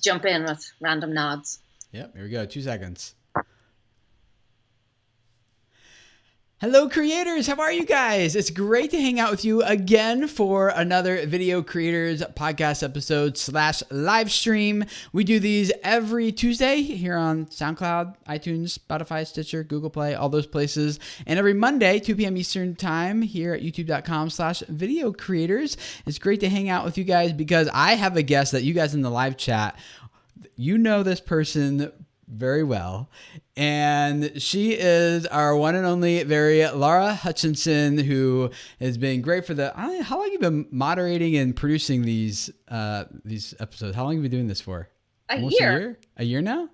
jump in with random nods. Yep, here we go. 2 seconds. Hello creators, how are you guys? It's great to hang out with you again for another Video Creators podcast episode / live stream. We do these every Tuesday here on SoundCloud, iTunes, Spotify, Stitcher, Google Play, all those places. And every Monday, 2 p.m. Eastern time here at youtube.com/video creators. It's great to hang out with you guys because I have a guest that you guys in the live chat, you know this person very well. And she is our one and only Laura Hutchinson, who has been great for how long have you been moderating and producing these episodes? How long have you been doing this for? Almost a year. A year now?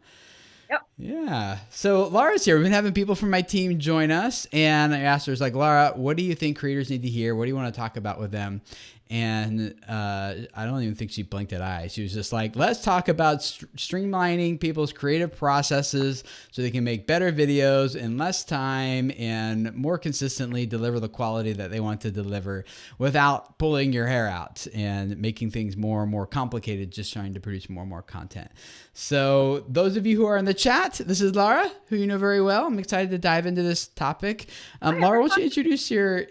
Yep. Yeah. So Laura's here. We've been having people from my team join us, and I asked her, like, Laura, what do you think creators need to hear? What do you want to talk about with them? And I don't even think she blinked an eye. She was just like, let's talk about streamlining people's creative processes so they can make better videos in less time and more consistently deliver the quality that they want to deliver without pulling your hair out and making things more and more complicated, just trying to produce more and more content. So those of you who are in the chat, this is Laura, who you know very well. I'm excited to dive into this topic. Laura, why don't you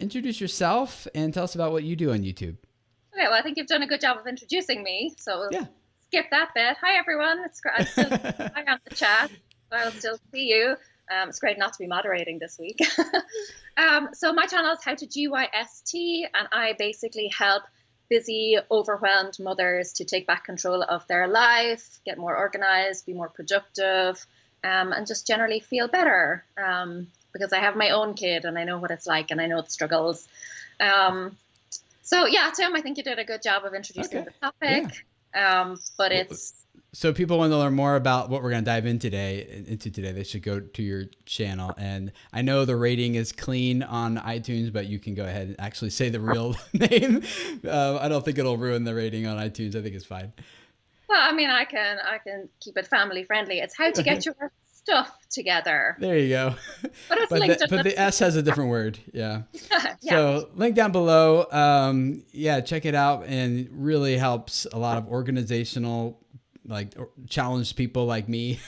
introduce yourself and tell us about what you do on YouTube? Okay, well, I think you've done a good job of introducing me, so yeah. Skip that bit. Hi, everyone. It's great. I'm on the chat. I'll still see you. It's great not to be moderating this week. So my channel is How to GYST, and I basically help busy, overwhelmed mothers to take back control of their life, get more organized, be more productive, and just generally feel better. Because I have my own kid, and I know what it's like, and I know the struggles. So yeah, Tim, I think you did a good job of introducing the topic. Yeah. But it's so people want to learn more about what we're going to dive into today. They should go to your channel, and I know the rating is clean on iTunes, but you can go ahead and actually say the real name. I don't think it'll ruin the rating on iTunes. I think it's fine. Well, I mean, I can keep it family friendly. It's how to get your stuff together. There you go. But the S has a different word. Yeah. Yeah. So link down below. Check it out, and really helps a lot of organizational, challenged people like me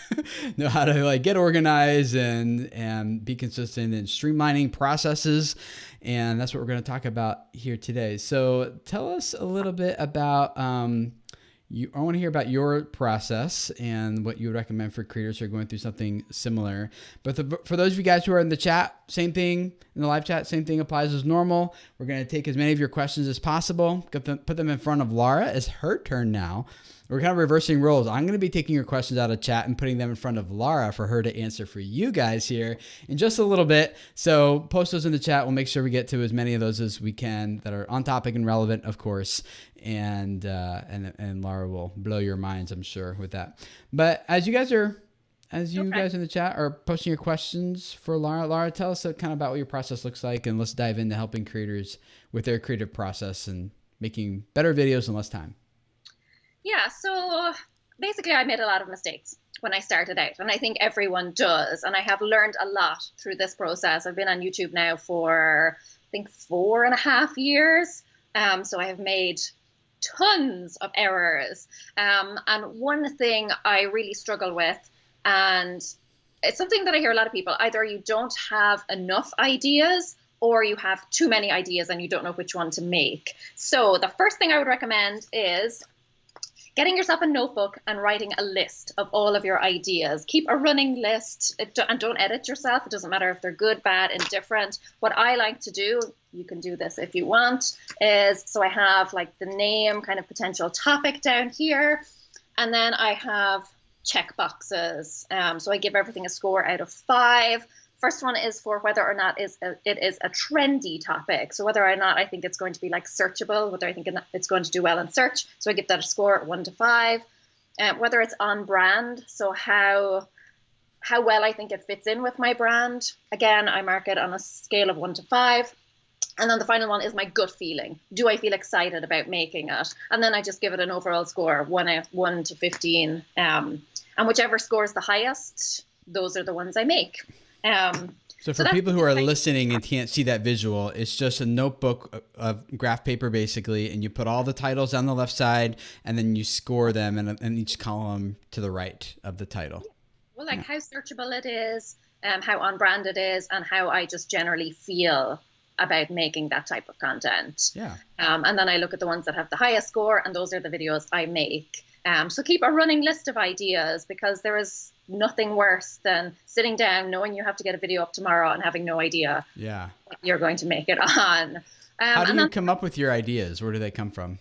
know how to get organized and be consistent in streamlining processes. And that's what we're going to talk about here today. So tell us a little bit about, I want to hear about your process and what you would recommend for creators who are going through something similar. But for those of you guys who are in the chat, same thing in the live chat, same thing applies as normal. We're going to take as many of your questions as possible, put them in front of Laura. It's her turn now. We're kind of reversing roles. I'm going to be taking your questions out of chat and putting them in front of Laura for her to answer for you guys here in just a little bit. So post those in the chat. We'll make sure we get to as many of those as we can that are on topic and relevant, of course. And Laura will blow your minds, I'm sure, with that. But as you guys in the chat are posting your questions for Laura, tell us kind of about what your process looks like, and let's dive into helping creators with their creative process and making better videos in less time. Yeah, so basically I made a lot of mistakes when I started out, and I think everyone does. And I have learned a lot through this process. I've been on YouTube now for, I think, 4.5 years. So I have made tons of errors. And one thing I really struggle with, and it's something that I hear a lot of people, either you don't have enough ideas or you have too many ideas and you don't know which one to make. So the first thing I would recommend is getting yourself a notebook and writing a list of all of your ideas. Keep a running list and don't edit yourself. It doesn't matter if they're good, bad, indifferent. What I like to do, you can do this if you want, is so I have the name, kind of potential topic down here. And then I have check boxes. So I give everything a score out of 5. First one is for whether or not it is a trendy topic. So whether or not I think it's going to be searchable, whether I think it's going to do well in search. So I give that a score 1 to 5. Whether it's on brand, so how well I think it fits in with my brand. Again, I mark it on a scale of 1 to 5. And then the final one is my gut feeling. Do I feel excited about making it? And then I just give it an overall score, 1 to 15. And whichever score is the highest, those are the ones I make. So for people who are listening and can't see that visual, it's just a notebook of graph paper basically, and you put all the titles on the left side, and then you score them in each column to the right of the title. Well, like how searchable it is, how on brand it is, and how I just generally feel about making that type of content. Yeah. And then I look at the ones that have the highest score, and those are the videos I make. So keep a running list of ideas, because there is nothing worse than sitting down knowing you have to get a video up tomorrow and having no idea what you're going to make it on. How do you come up with your ideas? Where do they come from?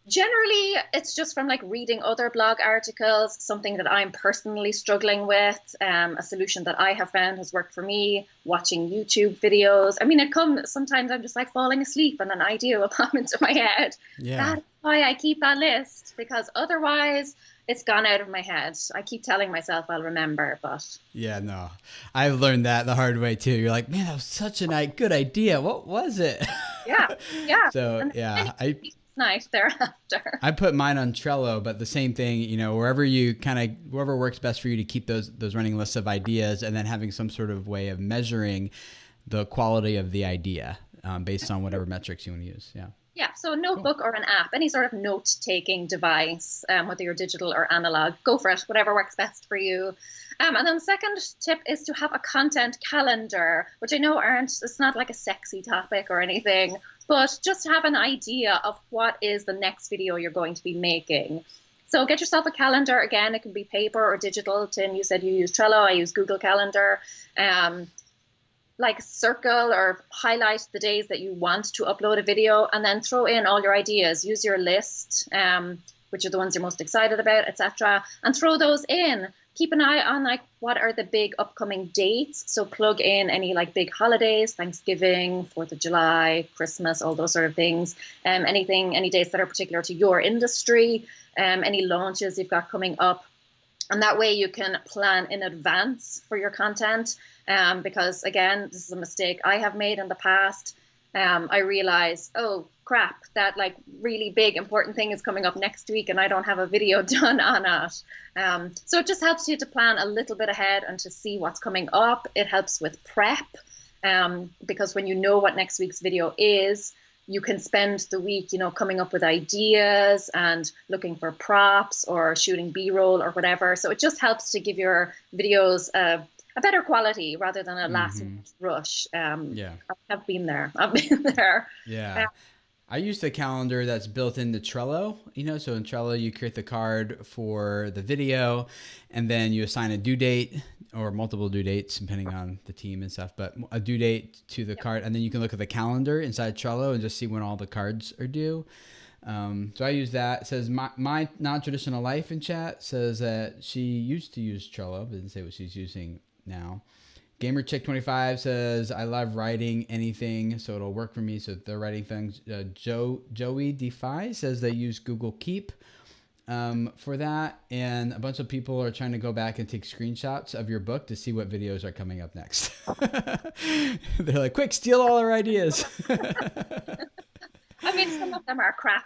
Generally, it's just from like reading other blog articles, something that I'm personally struggling with, a solution that I have found has worked for me, watching YouTube videos. I mean, sometimes I'm just like falling asleep and an idea will pop into my head. Yeah. That's why I keep that list, because otherwise it's gone out of my head. I keep telling myself I'll remember, but... Yeah, no. I've learned that the hard way too. You're like, man, that was such a good idea. What was it? Yeah. So, yeah. Night thereafter. I put mine on Trello, but the same thing, wherever works best for you to keep those running lists of ideas, and then having some sort of way of measuring the quality of the idea based on whatever metrics you want to use. Yeah. Yeah, so a notebook or an app, any sort of note-taking device, whether you're digital or analog, go for it, whatever works best for you. And then the second tip is to have a content calendar, which I know it's not like a sexy topic or anything, but just have an idea of what is the next video you're going to be making. So get yourself a calendar. Again, it can be paper or digital. Tim, you said you use Trello. I use Google Calendar. Like circle or highlight the days that you want to upload a video, and then throw in all your ideas. Use your list, which are the ones you're most excited about, etc., and throw those in. Keep an eye on like what are the big upcoming dates. So plug in any like big holidays, Thanksgiving, 4th of July, Christmas, all those sort of things. Any dates that are particular to your industry, any launches you've got coming up. And that way you can plan in advance for your content. Because again, this is a mistake I have made in the past. I realized, oh crap, that like really big important thing is coming up next week and I don't have a video done on it. So it just helps you to plan a little bit ahead and to see what's coming up. It helps with prep, because when you know what next week's video is, you can spend the week, coming up with ideas and looking for props or shooting B-roll or whatever. So it just helps to give your videos a better quality rather than a last rush. I've been there. Yeah. I use the calendar that's built into Trello, so in Trello, you create the card for the video and then you assign a due date or multiple due dates, depending on the team and stuff, but a due date to the card. And then you can look at the calendar inside Trello and just see when all the cards are due. So I use that. It says my non-traditional life in chat says that she used to use Trello, but didn't say what she's using now. Gamer Chick 25 says, I love writing anything, so it'll work for me. So they're writing things. Joey Defy says they use Google Keep for that. And a bunch of people are trying to go back and take screenshots of your book to see what videos are coming up next. They're like, quick, steal all our ideas. I mean, some of them are crap,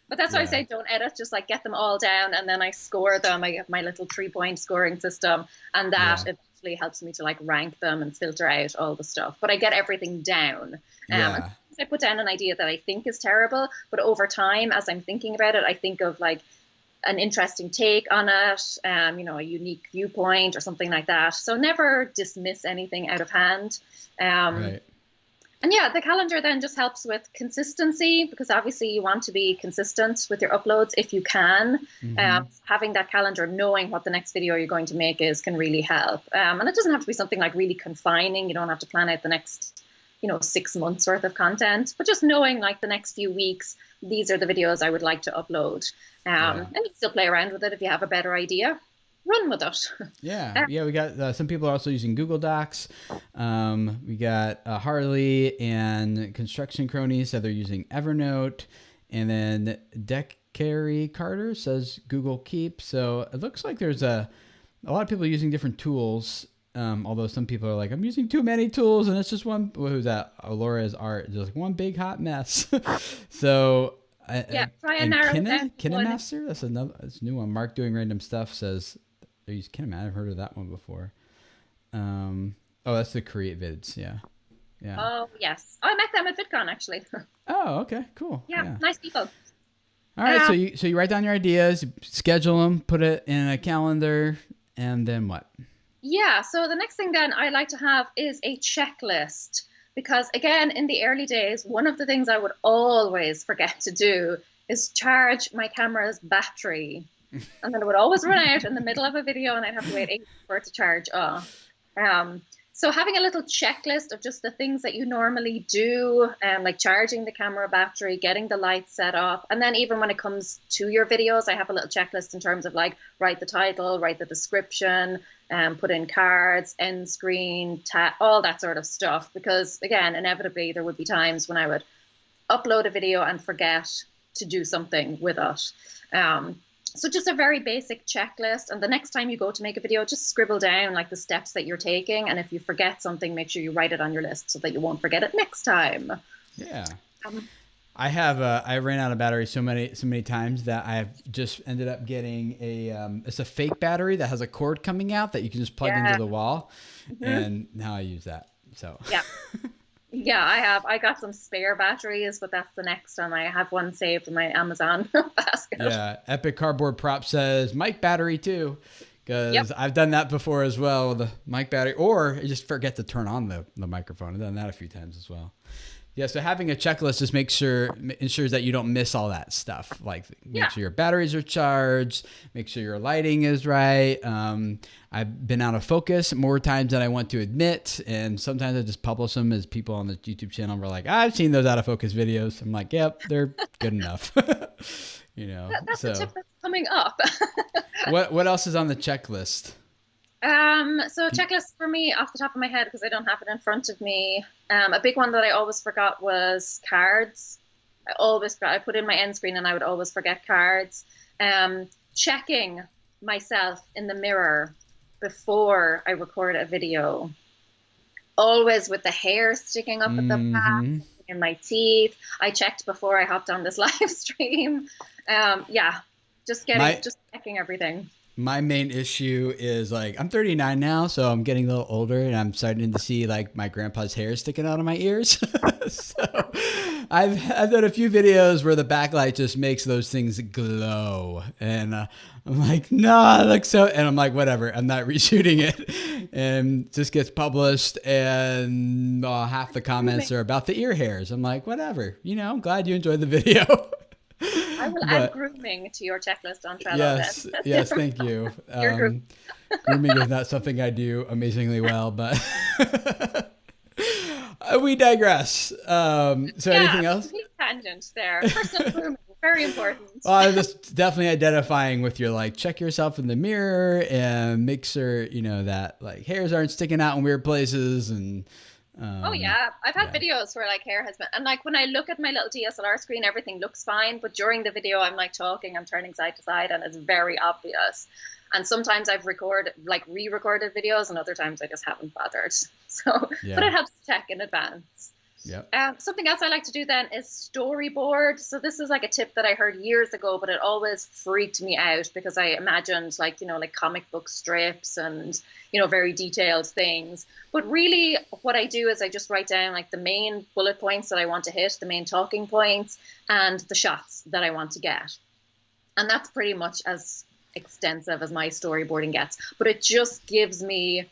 but that's why I say don't edit, just like get them all down and then I score them. I have my little 3-point scoring system, and that eventually helps me to like rank them and filter out all the stuff. But I get everything down. And I put down an idea that I think is terrible, but over time, as I'm thinking about it, I think of like an interesting take on it, a unique viewpoint or something like that. So never dismiss anything out of hand. Right. And yeah, the calendar then just helps with consistency, because obviously you want to be consistent with your uploads if you can. Having that calendar, knowing what the next video you're going to make is, can really help. And it doesn't have to be something like really confining. You don't have to plan out the next, 6 months worth of content, but just knowing like the next few weeks, these are the videos I would like to upload. And you still play around with it if you have a better idea. Run with it. Yeah. We got some people are also using Google Docs. We got Harley and Construction Cronies said they're using Evernote, and then Deck Carey Carter says Google Keep. So it looks like there's a lot of people using different tools. Although some people are like, I'm using too many tools, and it's just one. Who's that? Laura's art, just like one big hot mess. So. Try and narrow down. KineMaster, that's a new one. Mark Doing Random Stuff says they use KineMaster. I've heard of that one before. Oh, that's the Create Vids. Yeah. Yeah. Oh, yes. I met them at VidCon, actually. Oh, okay. Cool. Yeah, nice people. All right. So you write down your ideas, schedule them, put it in a calendar, and then what? Yeah. So the next thing then I like to have is a checklist. Because again, in the early days, one of the things I would always forget to do is charge my camera's battery. And then it would always run out in the middle of a video and I'd have to wait 8 hours for it to charge off. So having a little checklist of just the things that you normally do, like charging the camera battery, getting the lights set up. And then even when it comes to your videos, I have a little checklist in terms of like write the title, write the description, put in cards, end screen, all that sort of stuff. Because again, inevitably there would be times when I would upload a video and forget to do something with it. So just a very basic checklist. And the next time you go to make a video, just scribble down like the steps that you're taking. And if you forget something, make sure you write it on your list so that you won't forget it next time. Yeah. I ran out of battery so many times that I've just ended up getting it's a fake battery that has a cord coming out that you can just plug into the wall. And now I use that. So yeah. Yeah, I got some spare batteries, but that's the next one. I have one saved in my Amazon basket. Yeah, Epic Cardboard Prop says mic battery too, because I've done that before as well with the mic battery, or I just forget to turn on the microphone. I've done that a few times as well. Yeah, so having a checklist just ensures that you don't miss all that stuff. Like make sure your batteries are charged, make sure your lighting is right. I've been out of focus more times than I want to admit, and sometimes I just publish them as people on the YouTube channel were like, "I've seen those out of focus videos." I'm like, "Yep, they're good enough." You know, that's a tip that's coming up. What else is on the checklist? So checklist for me off the top of my head, because I don't have it in front of me. A big one that I always forgot was cards. I put in my end screen and I would always forget cards. Checking myself in the mirror before I record a video. Always with the hair sticking up at the back, in my teeth. I checked before I hopped on this live stream. Just checking everything. My main issue is like, I'm 39 now, so I'm getting a little older and I'm starting to see like my grandpa's hair sticking out of my ears. So I've done a few videos where the backlight just makes those things glow. And I'm like, no, it looks so, and I'm like, whatever, I'm not reshooting it. And just gets published and half the comments are about the ear hairs. I'm like, whatever, I'm glad you enjoyed the video. I will add grooming to your checklist on Trello. Yes, thank you. Grooming is not something I do amazingly well, but we digress. Anything else? Tangent there. Personal grooming, very important. Well, just definitely identifying with your check yourself in the mirror and make sure that hairs aren't sticking out in weird places and. I've had videos where hair has been, and when I look at my little DSLR screen, everything looks fine, but during the video I'm talking, I'm turning side to side and it's very obvious. And sometimes I've re-recorded videos and other times I just haven't bothered. So but it helps to check in advance. Something else I like to do then is storyboard. So this is a tip that I heard years ago, but it always freaked me out because I imagined comic book strips and very detailed things. But really what I do is I just write down the main bullet points that I want to hit, the main talking points, and the shots that I want to get. And that's pretty much as extensive as my storyboarding gets. But it just gives me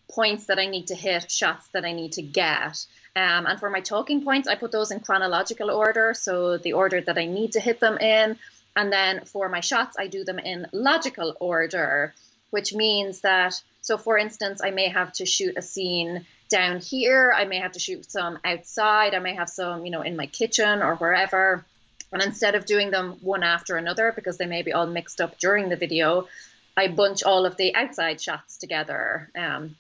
points that I need to hit, shots that I need to get. And for my talking points, I put those in chronological order, so the order that I need to hit them in. And then for my shots, I do them in logical order, which means that, so for instance, I may have to shoot a scene down here, I may have to shoot some outside, I may have some, in my kitchen or wherever. And instead of doing them one after another, because they may be all mixed up during the video, I bunch all of the outside shots together,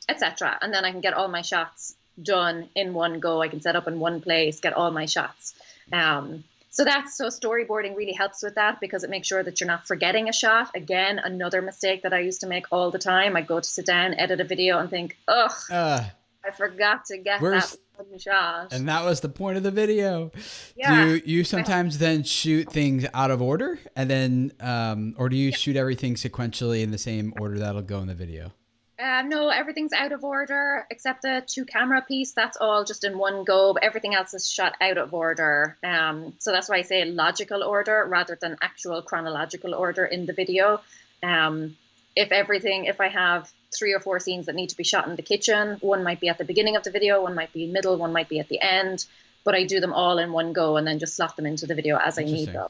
etc. And then I can get all my shots done in one go. I can set up in one place, get all my shots. So storyboarding really helps with that because it makes sure that you're not forgetting a shot. Again, another mistake that I used to make all the time. I'd go to sit down, edit a video and think, I forgot to get that one shot. And that was the point of the video. Yeah. Do you sometimes then shoot things out of order and then, or do you shoot everything sequentially in the same order that'll go in the video? No, everything's out of order except the 2 camera piece. That's all just in one go. But everything else is shot out of order. So that's why I say logical order rather than actual chronological order in the video. If I have 3 or 4 scenes that need to be shot in the kitchen, one might be at the beginning of the video, one might be middle, one might be at the end. But I do them all in one go and then just slot them into the video as I need them.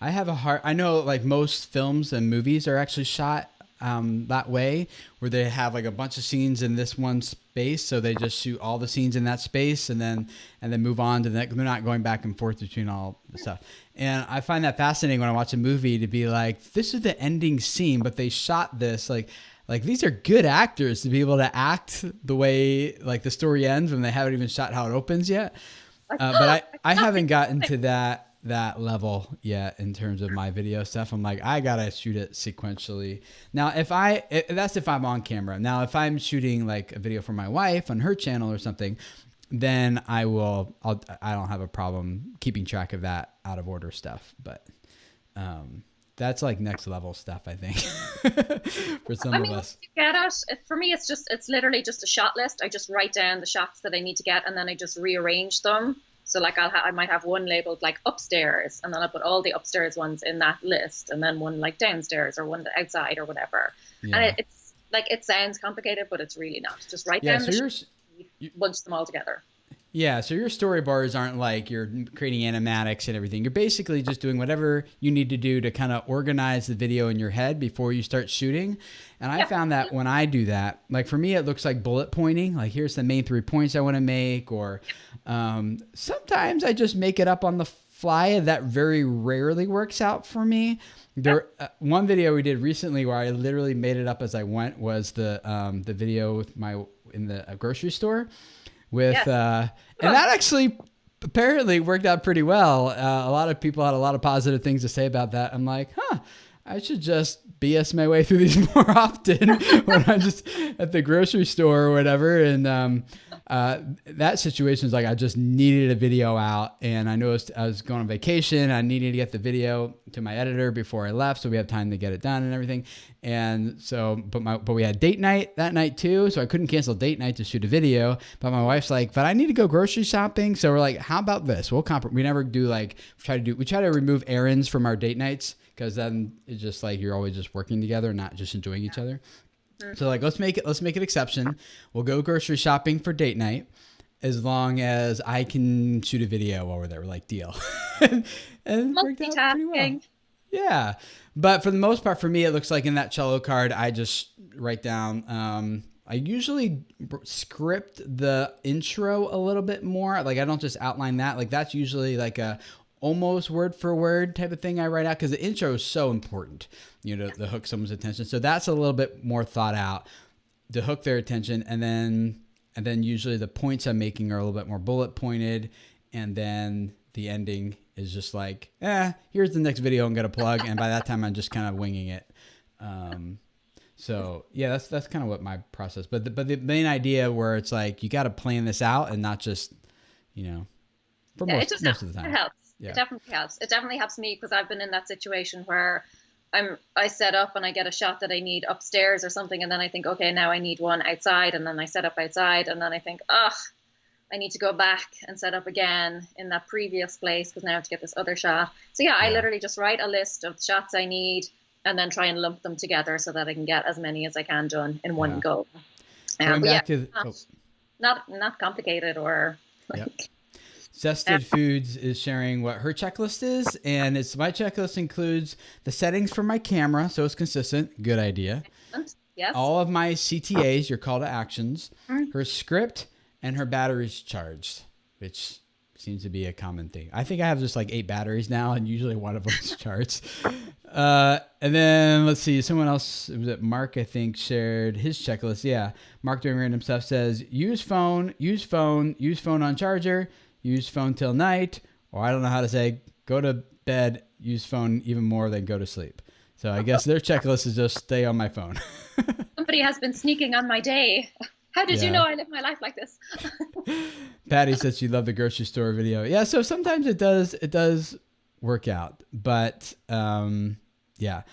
I know like most films and movies are actually shot that way, where they have like a bunch of scenes in this one space, so they just shoot all the scenes in that space and then move on to the next. They're not going back and forth between all the stuff. And I find that fascinating when I watch a movie to be like, this is the ending scene, but they shot this like these are good actors to be able to act the way like the story ends when they haven't even shot how it opens yet. But I haven't gotten to that level yet in terms of my video stuff. I'm like, I gotta shoot it sequentially. Now, that's if I'm on camera. Now, if I'm shooting like a video for my wife on her channel or something, then I don't have a problem keeping track of that out of order stuff. But that's like next level stuff, I think, for some of us. Get it? For me, it's literally just a shot list. I just write down the shots that I need to get, and then I just rearrange them. So like I might have one labeled like upstairs, and then I put all the upstairs ones in that list, and then one like downstairs or one outside or whatever. Yeah. And it's like, it sounds complicated, but it's really not. Just write down you bunch them all together. Yeah, so your storyboards aren't like you're creating animatics and everything. You're basically just doing whatever you need to do to kind of organize the video in your head before you start shooting. And I found that when I do that, like for me, it looks like bullet pointing. Like here's the main 3 points I want to make. Or sometimes I just make it up on the fly. That very rarely works out for me. One video we did recently where I literally made it up as I went was the video with in the grocery store. And that actually apparently worked out pretty well. A lot of people had a lot of positive things to say about that. I'm like, I should just BS my way through these more often when I'm just at the grocery store or whatever. And that situation is like, I just needed a video out, and I noticed I was going on vacation. I needed to get the video to my editor before I left, so we have time to get it done and everything. And so, but we had date night that night too, so I couldn't cancel date night to shoot a video. But my wife's like, but I need to go grocery shopping. So we're like, how about this? We never do like, we try to remove errands from our date nights, because then it's just like you're always just working together and not just enjoying each other. So like, let's make an exception. We'll go grocery shopping for date night as long as I can shoot a video while we're there. We're like, deal. and it worked out pretty well. Yeah. But for the most part, for me, it looks like in that cello card, I just write down, I usually script the intro a little bit more. Like I don't just outline that. Like that's usually like a almost word for word type of thing I write out, because the intro is so important, to hook someone's attention. So that's a little bit more thought out to hook their attention. And then usually the points I'm making are a little bit more bullet pointed. And then the ending is just like, here's the next video I'm going to plug. And by that time, I'm just kind of winging it. So yeah, that's kind of what my process, but the main idea where it's like, you got to plan this out and not just, for most of the time. It helps. Yeah. It definitely helps. It definitely helps me, because I've been in that situation where I set up and I get a shot that I need upstairs or something, and then I think, okay, now I need one outside, and then I set up outside, and then I think, I need to go back and set up again in that previous place because now I have to get this other shot. So yeah, I literally just write a list of the shots I need and then try and lump them together so that I can get as many as I can done in one go. Not complicated or like. Zested Foods is sharing what her checklist is, and my checklist includes the settings for my camera, so it's consistent. Good idea. Yes. All of my CTAs, your call to actions, her script, and her batteries charged, which seems to be a common thing. I think I have just like 8 batteries now, and usually one of them is charged. And then let's see, someone else, was it Mark, I think, shared his checklist. Yeah, Mark doing random stuff says, use phone on charger, use phone till night, or I don't know how to say, go to bed, use phone even more than go to sleep. So I guess their checklist is just stay on my phone. Somebody has been sneaking on my day. How did you know I live my life like this? Patty said she loved the grocery store video. Yeah, so sometimes it does work out. But yeah.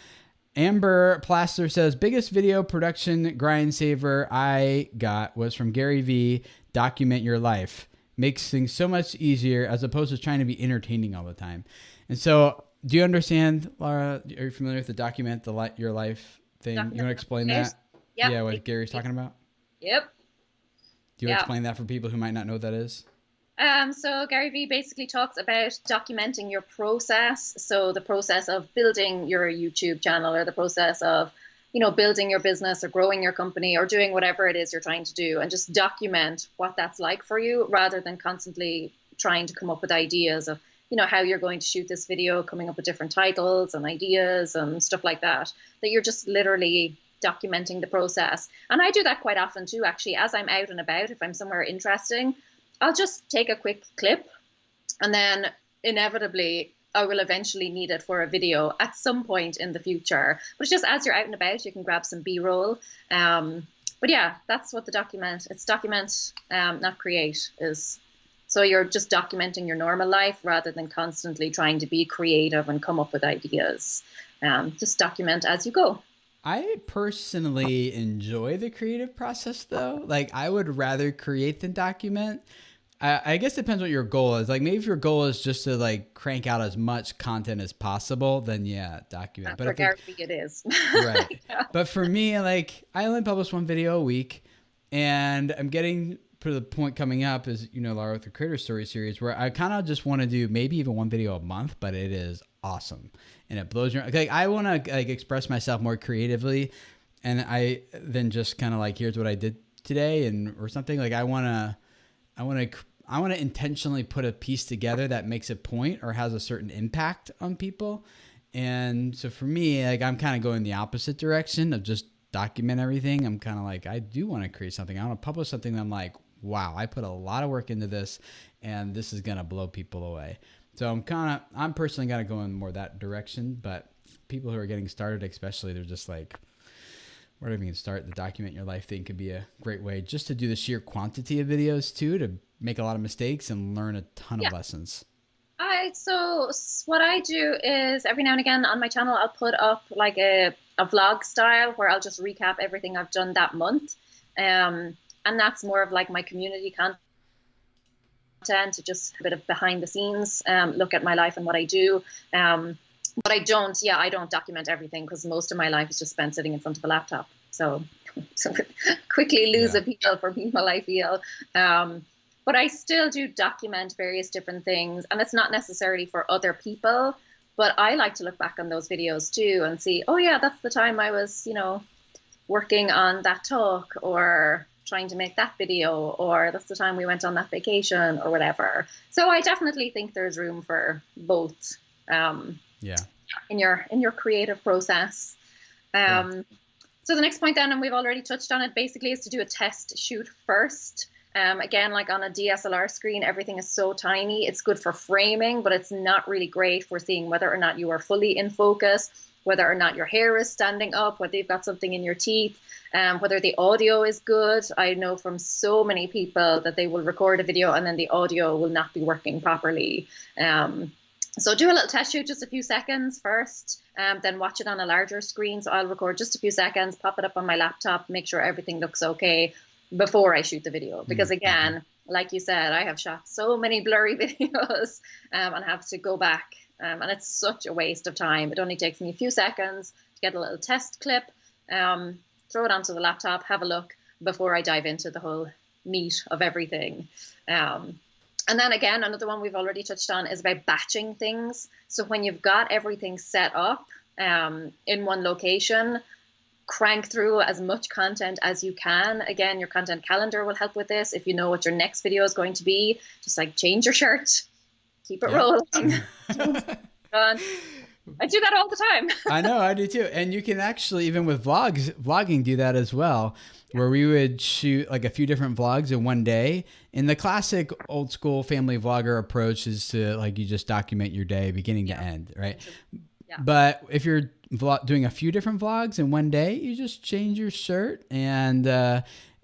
Amber Plaster says, biggest video production grind saver I got was from Gary V. Document your life. Makes things so much easier as opposed to trying to be entertaining all the time. And so, do you understand, Laura? Are you familiar with the document your life thing? You want to explain that? Yep. Yeah, what Gary's talking about? Yep. Do you explain that for people who might not know what that is? So Gary Vee basically talks about documenting your process. So the process of building your YouTube channel, or the process of, building your business or growing your company or doing whatever it is you're trying to do, and just document what that's like for you, rather than constantly trying to come up with ideas of, how you're going to shoot this video, coming up with different titles and ideas and stuff like that, that you're just literally documenting the process. And I do that quite often too, actually, as I'm out and about. If I'm somewhere interesting, I'll just take a quick clip, and then inevitably I will eventually need it for a video at some point in the future. But it's just as you're out and about, you can grab some B-roll. But yeah, that's what the document, it's document, not create, is. So you're just documenting your normal life rather than constantly trying to be creative and come up with ideas. Just document as you go. I personally enjoy the creative process though. Like, I would rather create than document. I guess it depends what your goal is. Like, maybe if your goal is just to like crank out as much content as possible, then yeah, document. But it is. Right. Yeah. But for me, like, I only publish one video a week, and I'm getting to the point coming up, is, Laura, with the Creator Story series, where I kind of just want to do maybe even one video a month, but it is awesome. And it blows your, like, I want to like express myself more creatively, and I then just kind of like, here's what I did today, or something. Like, I want to intentionally put a piece together that makes a point or has a certain impact on people. And so for me, like, I'm kind of going the opposite direction of just document everything. I'm kind of like, I do want to create something. I want to publish something that I'm like, wow, I put a lot of work into this, and this is going to blow people away. So I'm personally going to go in more that direction. But people who are getting started, especially, they're just like, where do we even start? The document your life thing could be a great way just to do the sheer quantity of videos too, to make a lot of mistakes and learn a ton of lessons. So what I do is every now and again on my channel, I'll put up like a vlog style where I'll just recap everything I've done that month. And that's more of like my community content, to just a bit of behind the scenes, look at my life and what I do. But I don't document everything, because most of my life is just spent sitting in front of a laptop. So quickly lose appeal for people, I feel. But I still do document various different things, and it's not necessarily for other people, but I like to look back on those videos too and see, oh yeah, that's the time I was, working on that talk, or trying to make that video, or that's the time we went on that vacation, or whatever. So I definitely think there's room for both. In your creative process. So the next point then, and we've already touched on it, basically is to do a test shoot first. Again, like on a DSLR screen, everything is so tiny. It's good for framing, but it's not really great for seeing whether or not you are fully in focus, whether or not your hair is standing up, whether you've got something in your teeth, whether the audio is good. I know from so many people that they will record a video and then the audio will not be working properly. So do a little test shoot, just a few seconds first, then watch it on a larger screen. So I'll record just a few seconds, pop it up on my laptop, make sure everything looks okay before I shoot the video. Because again, like you said, I have shot so many blurry videos and have to go back. And it's such a waste of time. It only takes me a few seconds to get a little test clip, throw it onto the laptop, have a look before I dive into the whole meat of everything. And then again, another one we've already touched on is about batching things. So when you've got everything set up in one location, crank through as much content as you can. Again, your content calendar will help with this. If you know what your next video is going to be, just like change your shirt, keep it rolling. I do that all the time. I know, I do too. And you can actually, even with vlogging, do that as well, where we would shoot like a few different vlogs in one day. And the classic old school family vlogger approach is to like, you just document your day beginning to end, right? Yeah. But if you're doing a few different vlogs in one day, you just change your shirt and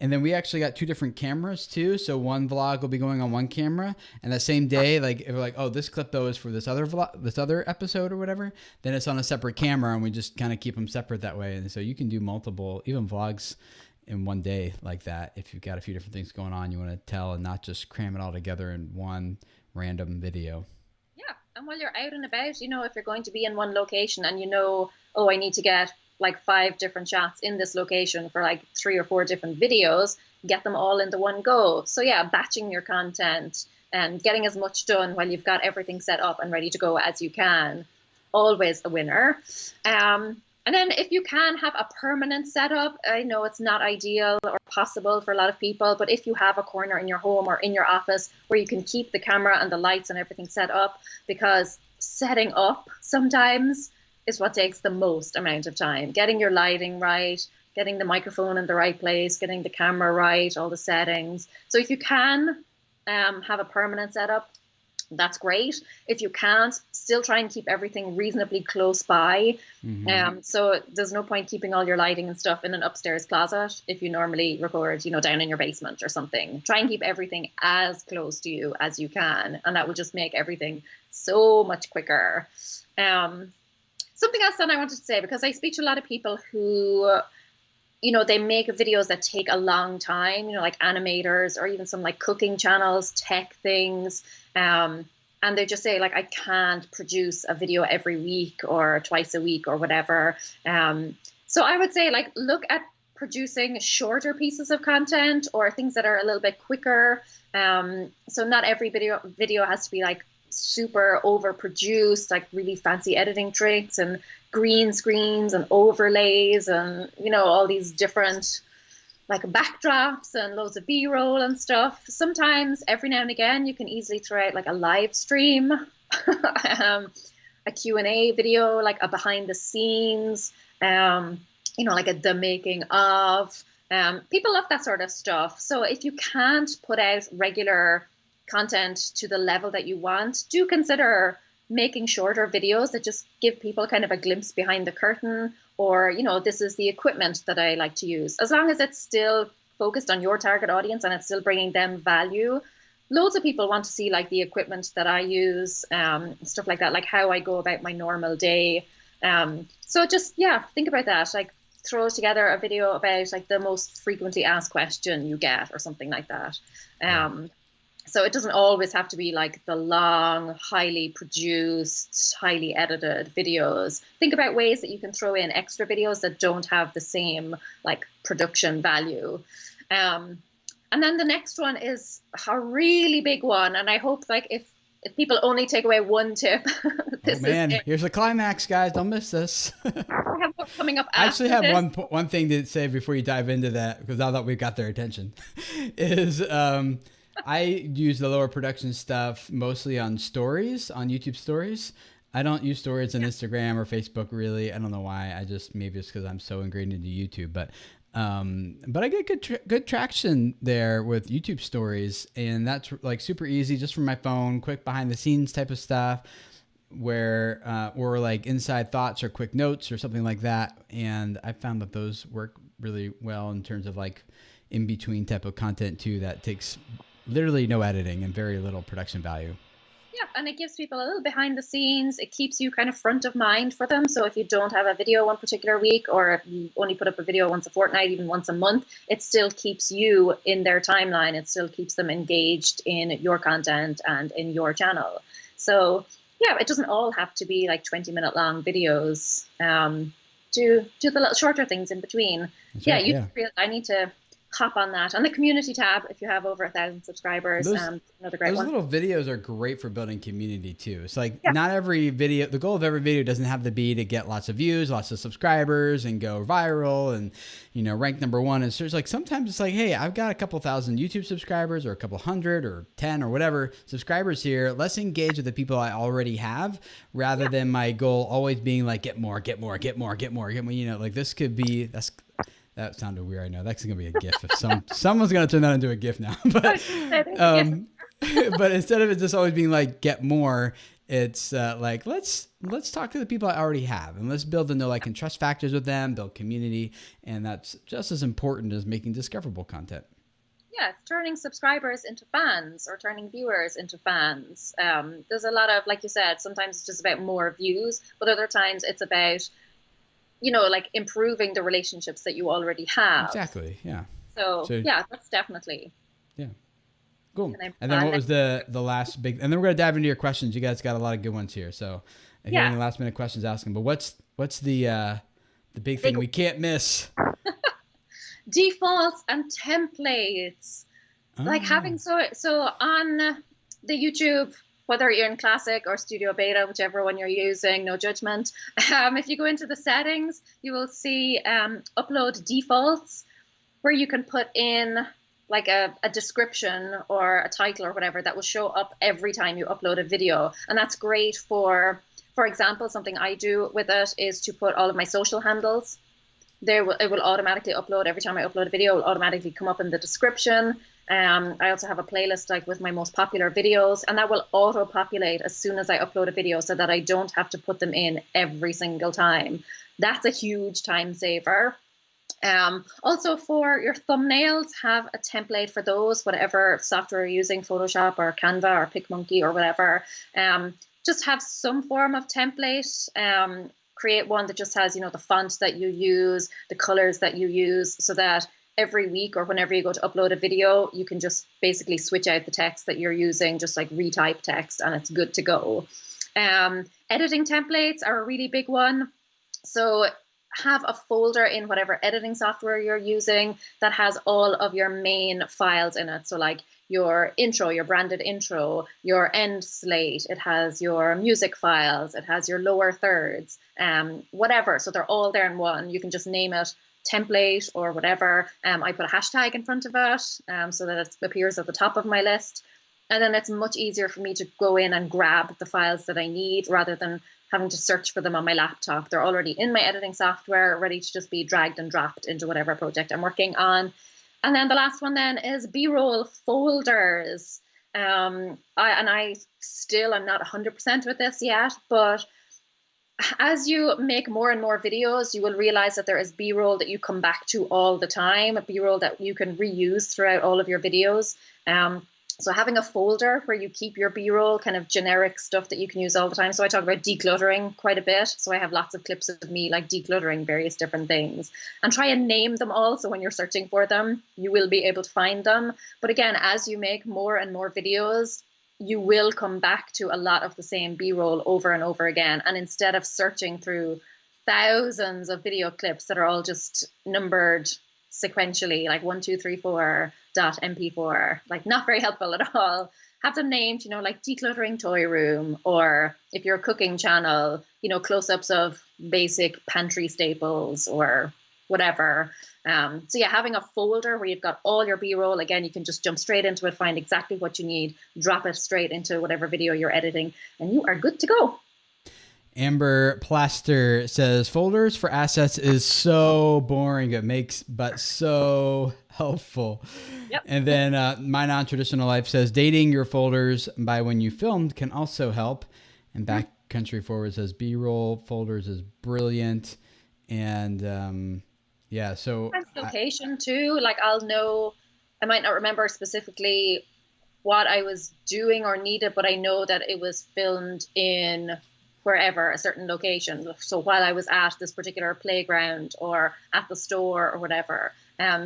And then we actually got 2 different cameras too. So one vlog will be going on one camera, and that same day, like if we're like, oh, this clip though is for this other this other episode or whatever, then it's on a separate camera, and we just kind of keep them separate that way. And so you can do multiple, even vlogs in one day like that. If you've got a few different things going on, you want to tell and not just cram it all together in one random video. Yeah. And while you're out and about, you know, if you're going to be in one location and you know, oh, I need to get like 5 different shots in this location for like 3 or 4 different videos, get them all into one go. So yeah, batching your content and getting as much done while you've got everything set up and ready to go as you can, always a winner. And then if you can have a permanent setup, I know it's not ideal or possible for a lot of people, but if you have a corner in your home or in your office where you can keep the camera and the lights and everything set up, because setting up sometimes is what takes the most amount of time. Getting your lighting right, getting the microphone in the right place, getting the camera right, all the settings. So if you can have a permanent setup, that's great. If you can't, still try and keep everything reasonably close by. So there's no point keeping all your lighting and stuff in an upstairs closet if you normally record, you know, down in your basement or something. Try and keep everything as close to you as you can, and that will just make everything so much quicker. Something else that I wanted to say, because I speak to a lot of people who, you know, they make videos that take a long time, you know, like animators or even some like cooking channels, tech things. And they just say like, I can't produce a video every week or twice a week or whatever. So I would say like, look at producing shorter pieces of content or things that are a little bit quicker. So not every video has to be like super overproduced, like really fancy editing tricks and green screens and overlays and, you know, all these different like backdrops and loads of B-roll and stuff. Sometimes every now and again you can easily throw out like a live stream, a Q&A video, like a behind the scenes, you know, like the making of. People love that sort of stuff. So if you can't put out regular content to the level that you want, do consider making shorter videos that just give people kind of a glimpse behind the curtain, or, you know, this is the equipment that I like to use. As long as it's still focused on your target audience and it's still bringing them value. Loads of people want to see like the equipment that I use, stuff like that, like how I go about my normal day. So just, yeah, think about that. Like throw together a video about like the most frequently asked question you get or something like that. So it doesn't always have to be like the long, highly produced, highly edited videos. Think about ways that you can throw in extra videos that don't have the same like production value. And then the next one is a really big one. And I hope like if people only take away one tip, this oh man, here's the climax, guys. Don't miss this. I have one coming up I actually have one thing to say before you dive into that, because now that we've got their attention, is I use the lower production stuff mostly on stories, on YouTube stories. I don't use stories on Instagram or Facebook really. I don't know why. I just, maybe it's because I'm so ingrained into YouTube, but I get good traction there with YouTube stories, and that's like super easy, just from my phone, quick behind the scenes type of stuff, where or like inside thoughts or quick notes or something like that. And I found that those work really well in terms of like in between type of content too, that takes literally no editing and very little production value. Yeah, and it gives people a little behind the scenes. It keeps you kind of front of mind for them. So if you don't have a video one particular week, or if you only put up a video once a fortnight, even once a month, it still keeps you in their timeline. It still keeps them engaged in your content and in your channel. So yeah, it doesn't all have to be like 20-minute long videos. Do the little shorter things in between. That's right, you I need to hop on that. On the community tab, if you have over 1,000 subscribers, another great one. Those little videos are great for building community too. It's like not every video, the goal of every video doesn't have to be to get lots of views, lots of subscribers and go viral and, you know, rank #1. And so it's like, sometimes it's like, hey, I've got a couple thousand YouTube subscribers or a couple hundred or 10 or whatever subscribers here. Let's engage with the people I already have, rather than my goal always being like, get more, you know, like this could be, that sounded weird. I know that's going to be a GIF. If someone's going to turn that into a GIF now, but instead of it just always being like, get more, It's like, let's talk to the people I already have, and let's build the know, like, and trust factors with them, build community. And that's just as important as making discoverable content. Yeah, it's turning subscribers into fans or turning viewers into fans. There's a lot of, like you said, sometimes it's just about more views, but other times it's about, like improving the relationships that you already have. Exactly. Yeah. So yeah, that's definitely. Yeah. Cool. And then what was the last big, and then we're going to dive into your questions. You guys got a lot of good ones here. So if you have any last minute questions, ask them. But what's the big thing we can't miss? Defaults and templates. Like having so on the YouTube, whether you're in classic or studio beta, whichever one you're using, no judgment. If you go into the settings, you will see upload defaults, where you can put in like a description or a title or whatever that will show up every time you upload a video. And that's great for example, something I do with it is to put all of my social handles. It will automatically upload every time I upload a video. It will automatically come up in the description. I also have a playlist like with my most popular videos, and that will auto-populate as soon as I upload a video so that I don't have to put them in every single time. That's a huge time saver. Also for your thumbnails, have a template for those, whatever software you're using, Photoshop or Canva or PicMonkey or whatever. Just have some form of template. Create one that just has, the font that you use, the colors that you use, so that every week or whenever you go to upload a video, you can just basically switch out the text that you're using, just like retype text, and it's good to go. Editing templates are a really big one. So have a folder in whatever editing software you're using that has all of your main files in it. So like your intro, your branded intro, your end slate, it has your music files, it has your lower thirds, whatever. So they're all there in one. You can just name it template or whatever. I put a hashtag in front of it so that it appears at the top of my list. And then it's much easier for me to go in and grab the files that I need rather than having to search for them on my laptop. They're already in my editing software, ready to just be dragged and dropped into whatever project I'm working on. And then the last one then is B-roll folders. I'm not 100% with this yet, but as you make more and more videos, you will realize that there is B-roll that you come back to all the time, B-roll that you can reuse throughout all of your videos. So having a folder where you keep your B-roll, kind of generic stuff that you can use all the time. So I talk about decluttering quite a bit. So I have lots of clips of me like decluttering various different things, and try and name them all. So when you're searching for them, you will be able to find them. But again, as you make more and more videos, you will come back to a lot of the same B-roll over and over again. And instead of searching through thousands of video clips that are all just numbered sequentially, like 1, 2, 3, 4 .mp4, like not very helpful at all. Have them named, like decluttering toy room, or if you're a cooking channel, close-ups of basic pantry staples or whatever. So yeah, having a folder where you've got all your B-roll, again, you can just jump straight into it, find exactly what you need, drop it straight into whatever video you're editing, and you are good to go. Amber Plaster says folders for assets is so boring. It makes, but so helpful. Yep. And then My Non-Traditional Life says dating your folders by when you filmed can also help. And Backcountry Forward says B-roll folders is brilliant. And yeah, so location too. Like I might not remember specifically what I was doing or needed, but I know that it was filmed in wherever, a certain location. So while I was at this particular playground or at the store or whatever.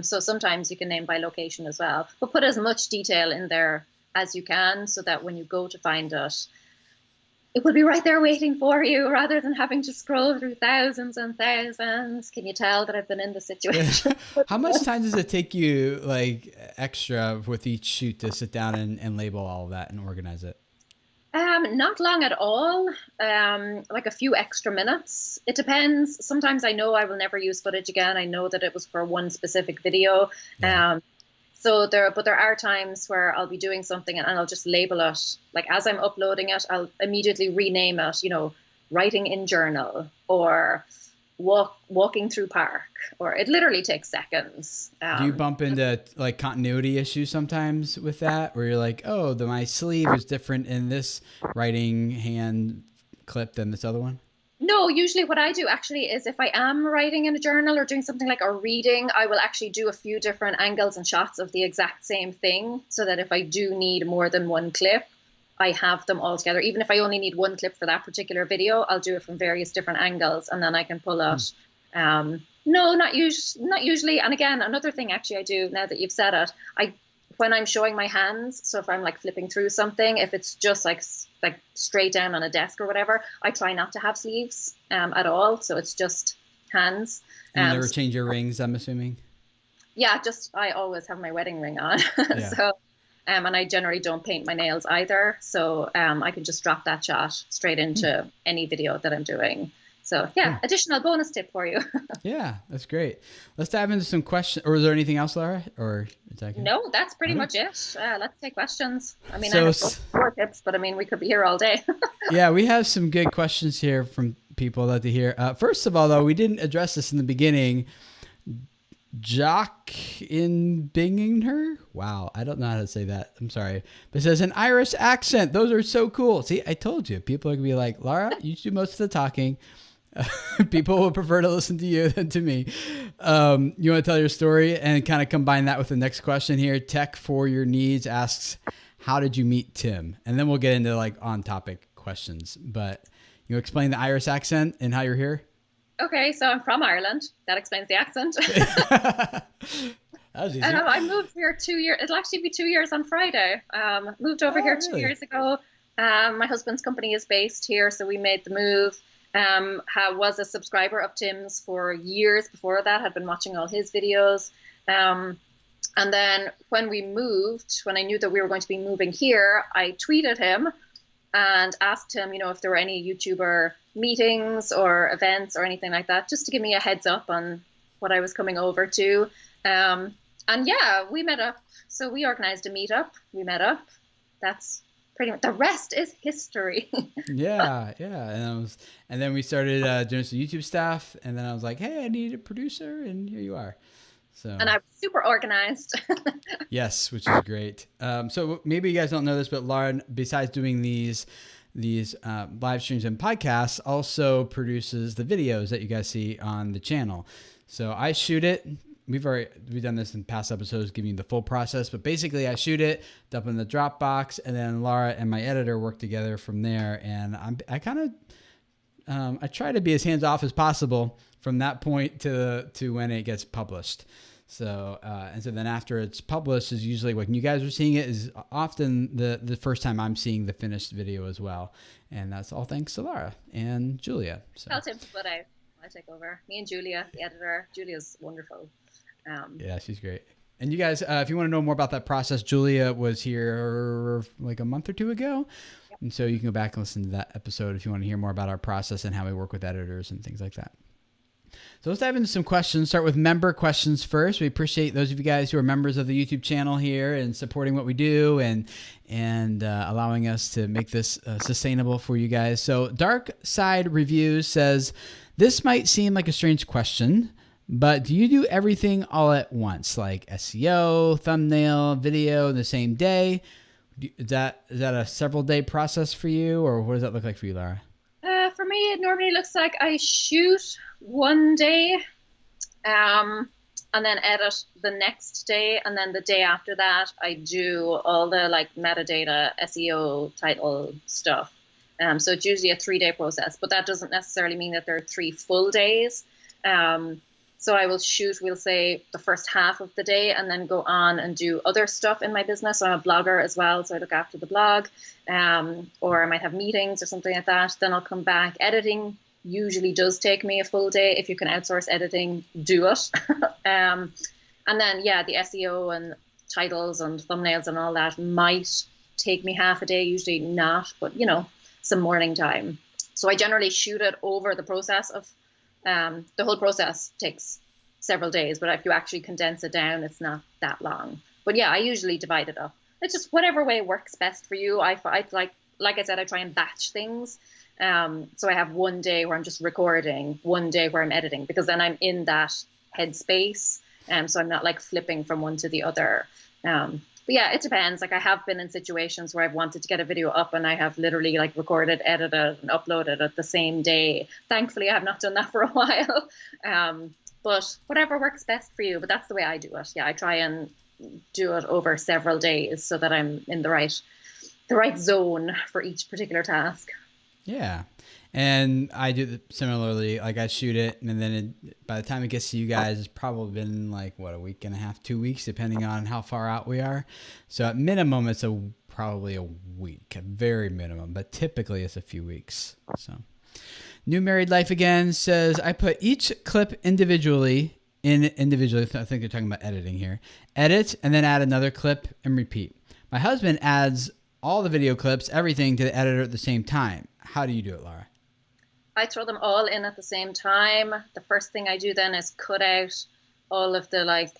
So sometimes you can name by location as well, but put as much detail in there as you can so that when you go to find it, it will be right there waiting for you rather than having to scroll through thousands and thousands. Can you tell that I've been in this situation? How much time does it take you, like extra with each shoot, to sit down and label all of that and organize it? Not long at all, like a few extra minutes. It depends. Sometimes I know I will never use footage again. I know that it was for one specific video. Yeah. But there are times where I'll be doing something and I'll just label it. Like as I'm uploading it, I'll immediately rename it, writing in journal or walking through park, or it literally takes seconds. Do you bump into like continuity issues sometimes with that, where you're like, oh, my sleeve is different in this writing hand clip than this other one? No, usually what I do actually is if I am writing in a journal or doing something like a reading, I will actually do a few different angles and shots of the exact same thing, so that if I do need more than one clip, I have them all together. Even if I only need one clip for that particular video, I'll do it from various different angles, and then I can pull out. No, not usually. And again, another thing actually I do, now that you've said it, when I'm showing my hands, so if I'm like flipping through something, if it's just like straight down on a desk or whatever, I try not to have sleeves at all. So it's just hands. And you never change your rings, I'm assuming? Yeah, I always have my wedding ring on. Yeah. So, and I generally don't paint my nails either. So I can just drop that shot straight into any video that I'm doing. So yeah, cool. Additional bonus tip for you. Yeah, that's great. Let's dive into some questions. Or is there anything else, Laura? Or is that good? No, that's pretty much it. Let's take questions. I mean, I have more tips, but I mean, we could be here all day. Yeah, we have some good questions here from people that to hear. First of all, though, we didn't address this in the beginning. Jock in Binginger? Wow, I don't know how to say that. I'm sorry. But it says an Irish accent. Those are so cool. See, I told you. People are going to be like, Laura, you do most of the talking. People will prefer to listen to you than to me. You want to tell your story and kind of combine that with the next question here. Tech for Your Needs asks, how did you meet Tim? And then we'll get into like on topic questions. But you explain the Irish accent and how you're here? Okay, so I'm from Ireland. That explains the accent. That was easy. I moved here 2 years. It'll actually be 2 years on Friday. Moved over here 2 years ago. My husband's company is based here, so we made the move. Was a subscriber of Tim's for years before that, had been watching all his videos. And then when we moved, when I knew that we were going to be moving here, I tweeted him and asked him, if there were any YouTuber meetings or events or anything like that, just to give me a heads up on what I was coming over to. And yeah, we met up. So we organized a meetup. We met up. That's pretty much, the rest is history. Yeah. And then we started doing some YouTube stuff, and then I was like, hey, I need a producer, and here you are. So, and I'm super organized. Yes, which is great. So maybe you guys don't know this, but Lauren, besides doing these live streams and podcasts, also produces the videos that you guys see on the channel. So I shoot it. We've done this in past episodes, giving you the full process, but basically I shoot it, dump in the Dropbox, and then Laura and my editor work together from there. And I try to be as hands off as possible from that point to when it gets published. So and so then after it's published is usually when you guys are seeing it is often the first time I'm seeing the finished video as well. And that's all thanks to Laura and Julia. So. Tell Tim to put out. I take over. Me and Julia, the editor. Julia's wonderful. Yeah, she's great. And you guys, if you want to know more about that process, Julia was here like a month or two ago. Yep. And so you can go back and listen to that episode if you want to hear more about our process and how we work with editors and things like that. So let's dive into some questions. Start with member questions first. We appreciate those of you guys who are members of the YouTube channel here and supporting what we do and allowing us to make this sustainable for you guys. So Dark Side Reviews says, this might seem like a strange question, but do you do everything all at once, like SEO, thumbnail, video in the same day? Is that a several day process for you, or what does that look like for you, Laura? For me, it normally looks like I shoot one day and then edit the next day. And then the day after that, I do all the like metadata, SEO, title stuff. So it's usually a 3-day process, but that doesn't necessarily mean that there are 3 full days. So I will shoot, we'll say, the first half of the day and then go on and do other stuff in my business. I'm a blogger as well, so I look after the blog, or I might have meetings or something like that. Then I'll come back. Editing usually does take me a full day. If you can outsource editing, do it. And then, yeah, the SEO and titles and thumbnails and all that might take me half a day, usually not, but, some morning time. So I generally shoot it over the process of the whole process takes several days, but if you actually condense it down, it's not that long. But yeah, I usually divide it up. It's just whatever way works best for you. I like I said, I try and batch things. So I have one day where I'm just recording, one day where I'm editing, because then I'm in that headspace. So I'm not like flipping from one to the other. But yeah, it depends. Like I have been in situations where I've wanted to get a video up and I have literally like recorded, edited, and uploaded it the same day. Thankfully, I have not done that for a while. But whatever works best for you. But that's the way I do it. Yeah, I try and do it over several days so that I'm in the right zone for each particular task. Yeah. And I do similarly. Like I shoot it, and then by the time it gets to you guys, it's probably been like what, a week and a half, 2 weeks, depending on how far out we are. So at minimum, it's probably a week, a very minimum, but typically it's a few weeks. So New Married Life again says, I put each clip individually. I think they're talking about editing here. Edit and then add another clip and repeat. My husband adds all the video clips, everything to the editor at the same time. How do you do it, Laura? I throw them all in at the same time. The first thing I do then is cut out all of the like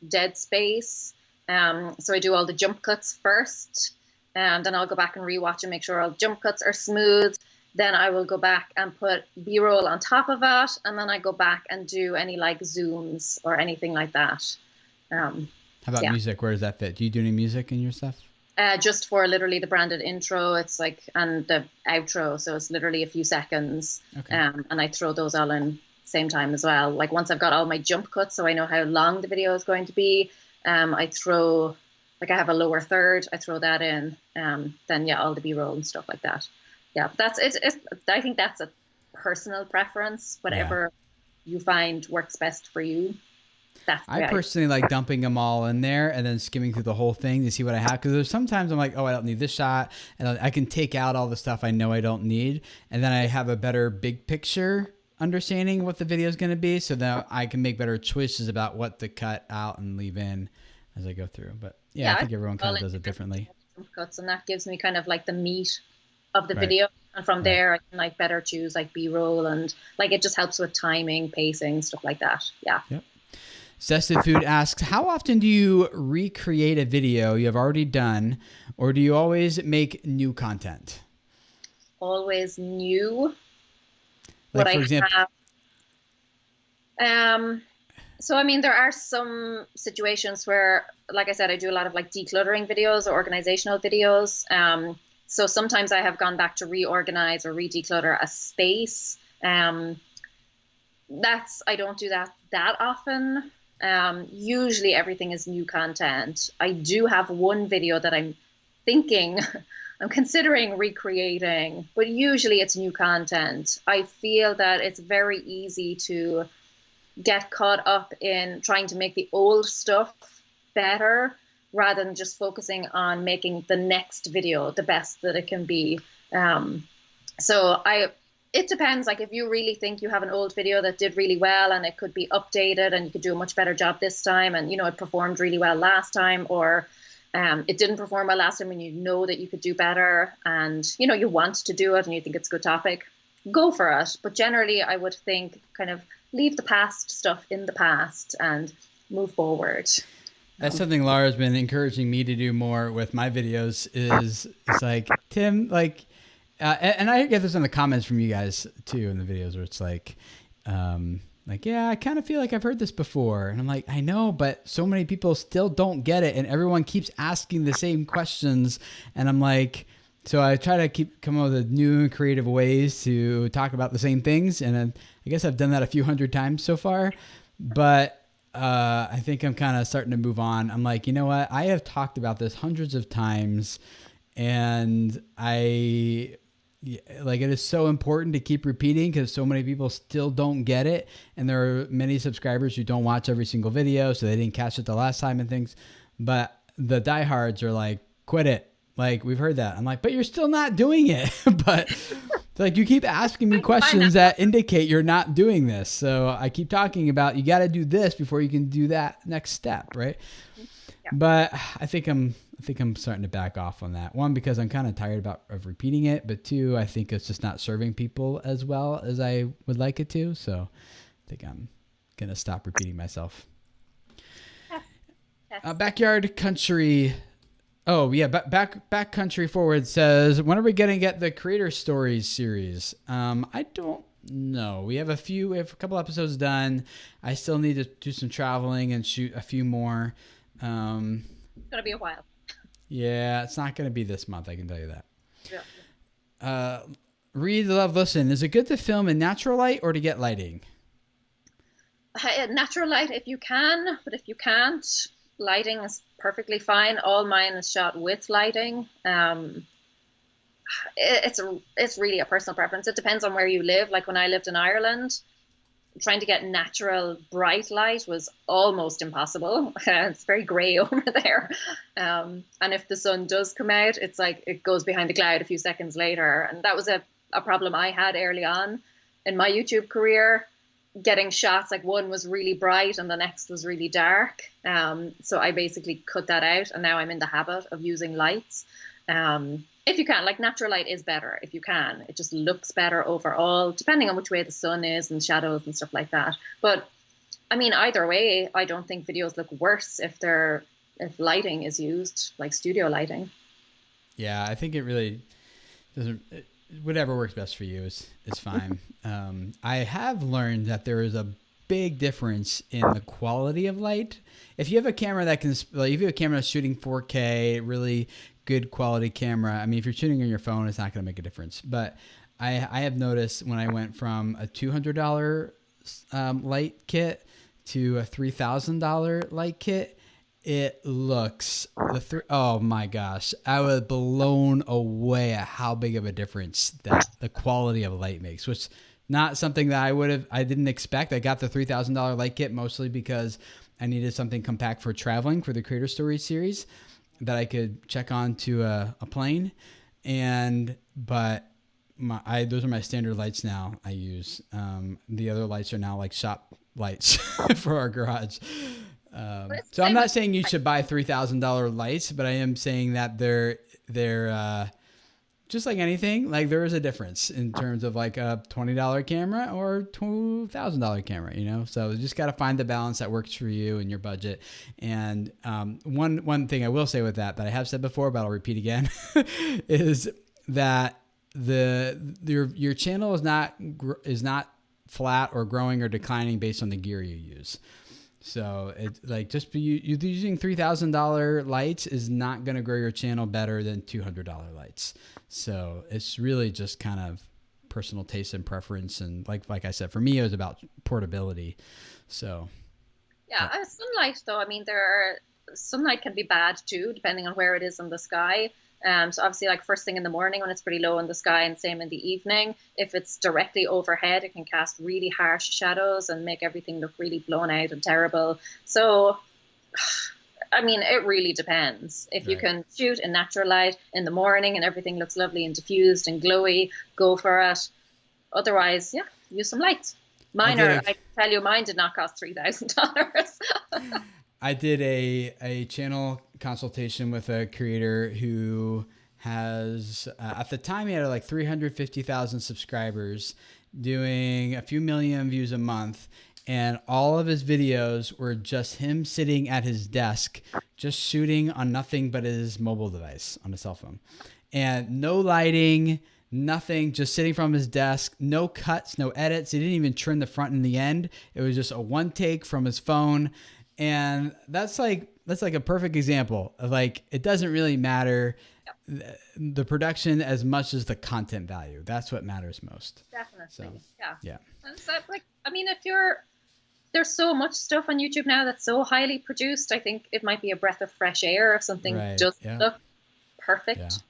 dead space. So I do all the jump cuts first, and then I'll go back and rewatch and make sure all jump cuts are smooth. Then I will go back and put B-roll on top of it, and then I go back and do any like zooms or anything like that. How about music? Where does that fit? Do you do any music in your stuff? Just for literally the branded intro, it's like, and the outro, so it's literally a few seconds. Okay. And I throw those all in same time as well. Like once I've got all my jump cuts, so I know how long the video is going to be, I throw, like I have a lower third, I throw that in. Then yeah, all the B-roll and stuff like that. Yeah, that's it. I think that's a personal preference. Whatever you find works best for you. I personally like dumping them all in there and then skimming through the whole thing to see what I have. Because there's sometimes I'm like, oh, I don't need this shot. And I can take out all the stuff I know I don't need. And then I have a better big picture understanding of what the video is going to be, so that I can make better choices about what to cut out and leave in as I go through. But yeah, I think everyone kind of does it differently. Cuts, and that gives me kind of like the meat of the video. And from there, I can like better choose like B-roll, and like it just helps with timing, pacing, stuff like that. Yeah. Yep. Zested Food asks, how often do you recreate a video you have already done, or do you always make new content? Always new. Like, for example, so I mean, there are some situations where, like I said, I do a lot of like decluttering videos or organizational videos. So sometimes I have gone back to reorganize or re-declutter a space. I don't do that often. Usually everything is new content. I do have one video that I'm considering recreating, but usually it's new content. I feel that it's very easy to get caught up in trying to make the old stuff better rather than just focusing on making the next video the best that it can be. It depends. Like if you really think you have an old video that did really well and it could be updated and you could do a much better job this time, and it performed really well last time, or it didn't perform well last time and you know that you could do better, and you want to do it and you think it's a good topic, go for it. But generally I would think kind of leave the past stuff in the past and move forward. That's something Laura's been encouraging me to do more with my videos. It's like, Tim, like, and I get this in the comments from you guys too in the videos where it's like, yeah, I kind of feel like I've heard this before. And I'm like, I know, but so many people still don't get it. And everyone keeps asking the same questions. And I'm like, so I try to come up with new and creative ways to talk about the same things. And I guess I've done that a few hundred times so far, but I think I'm kind of starting to move on. I'm like, you know what? I have talked about this hundreds of times, and it is so important to keep repeating because so many people still don't get it. And there are many subscribers who don't watch every single video, so they didn't catch it the last time and things. But the diehards are like, quit it. Like, we've heard that. I'm like, but you're still not doing it. But like, you keep asking me questions that indicate you're not doing this. So I keep talking about, you got to do this before you can do that next step. Right. Yeah. But I think I'm starting to back off on that. One, because I'm kind of tired of repeating it. But two, I think it's just not serving people as well as I would like it to. So I think I'm going to stop repeating myself. Backyard Country Oh yeah, backcountry forward says, when are we gonna get the Creator Stories series? I don't know. We have a couple episodes done. I still need to do some traveling and shoot a few more. It's gonna be a while. Yeah, it's not gonna be this month. I can tell you that. Yeah. Read, love, listen. Is it good to film in natural light or to get lighting? Natural light if you can, but if you can't, lighting is perfectly fine. All mine is shot with lighting. It's really a personal preference. It depends on where you live. Like when I lived in Ireland, trying to get natural bright light was almost impossible. It's very grey over there. And if the sun does come out, it's like it goes behind the cloud a few seconds later. And that was a problem I had early on in my YouTube career. Getting shots, like one was really bright and the next was really dark. So I basically cut that out, and now I'm in the habit of using lights. If you can, like natural light is better if you can. It just looks better overall, depending on which way the sun is and shadows and stuff like that. But I mean, either way, I don't think videos look worse if lighting is used, like studio lighting. Yeah, I think it really doesn't. Whatever works best for you is fine. I have learned that there is a big difference in the quality of light. If you have a camera that can, like, if you have a camera shooting 4K, really good quality camera, I mean, if you're shooting on your phone, it's not going to make a difference. But I have noticed when I went from a $200 light kit to a $3,000 light kit, it looks oh my gosh, I was blown away at how big of a difference that the quality of light makes, which not something that I didn't expect. I got the $3,000 light kit mostly because I needed something compact for traveling for the Creator Stories series that I could check onto a plane. But those are my standard lights now I use. The other lights are now like shop lights for our garage. So I'm not saying you should buy $3,000 lights, but I am saying that they're just like anything. Like there is a difference in terms of like a $20 camera or $2,000 camera, you know? So you just got to find the balance that works for you and your budget. And one thing I will say with that I have said before, but I'll repeat again, is that your channel is not flat or growing or declining based on the gear you use. So it's like just using $3,000 lights is not going to grow your channel better than $200 lights. So it's really just kind of personal taste and preference. And like I said, for me, it was about portability. So yeah. Sunlight though, I mean, sunlight can be bad too, depending on where it is in the sky. So obviously, like first thing in the morning when it's pretty low in the sky, and same in the evening. If it's directly overhead, it can cast really harsh shadows and make everything look really blown out and terrible. So, I mean, it really depends. If you can shoot in natural light in the morning and everything looks lovely and diffused and glowy, go for it. Otherwise, yeah, use some lights. I can tell you, mine did not cost $3,000. I did a channel consultation with a creator who has, at the time he had like 350,000 subscribers, doing a few million views a month. And all of his videos were just him sitting at his desk, just shooting on nothing but his mobile device on a cell phone. And no lighting, nothing, just sitting from his desk, no cuts, no edits. He didn't even trim the front and the end. It was just a one take from his phone. And that's like a perfect example of like, it doesn't really matter the production as much as the content value. That's what matters most. Definitely. So, yeah. And so, like, I mean, there's so much stuff on YouTube now that's so highly produced. I think it might be a breath of fresh air if something doesn't look perfect.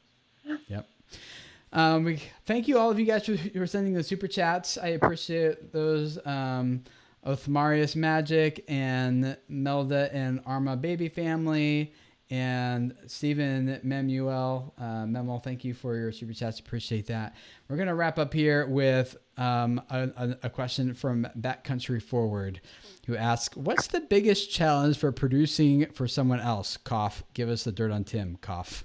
Yeah. Yep. We thank you all of you guys for sending the super chats. I appreciate those. Othmarius Magic and Melda and Arma Baby Family and Stephen Memuel. Memel, thank you for your super chats. Appreciate that. We're going to wrap up here with a question from Backcountry Forward, who asks, what's the biggest challenge for producing for someone else? Cough. Give us the dirt on Tim. Cough.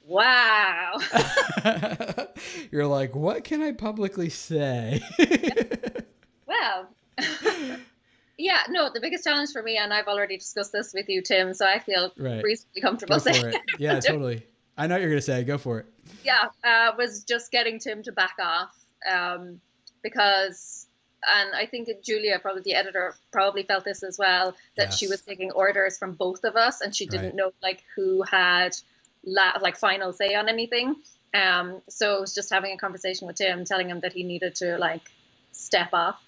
Wow. You're like, what can I publicly say? Well, Yeah, no, the biggest challenge for me, and I've already discussed this with you, Tim, so I feel reasonably comfortable saying it. Yeah, totally. I know what you're going to say. Go for it. Yeah, was just getting Tim to back off because, and I think Julia, probably the editor, probably felt this as well, that she was taking orders from both of us and she didn't know like who had like final say on anything. So it was just having a conversation with Tim, telling him that he needed to like step off.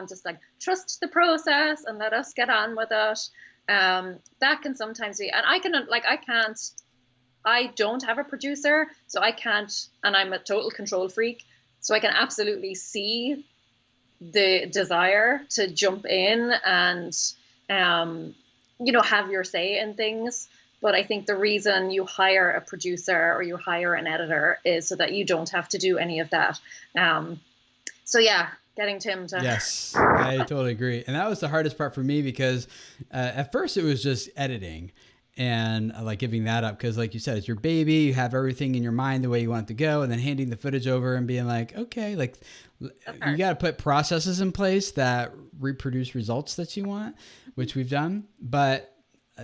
Just like trust the process and let us get on with it. That can sometimes be, and I don't have a producer, so I can't, and I'm a total control freak, so I can absolutely see the desire to jump in and, have your say in things. But I think the reason you hire a producer or you hire an editor is so that you don't have to do any of that. So yeah, getting Tim to. Yes, I totally agree. And that was the hardest part for me because at first it was just editing and like giving that up. Cause like you said, it's your baby, you have everything in your mind the way you want it to go, and then handing the footage over and being like, okay, like you got to put processes in place that reproduce results that you want, which we've done. But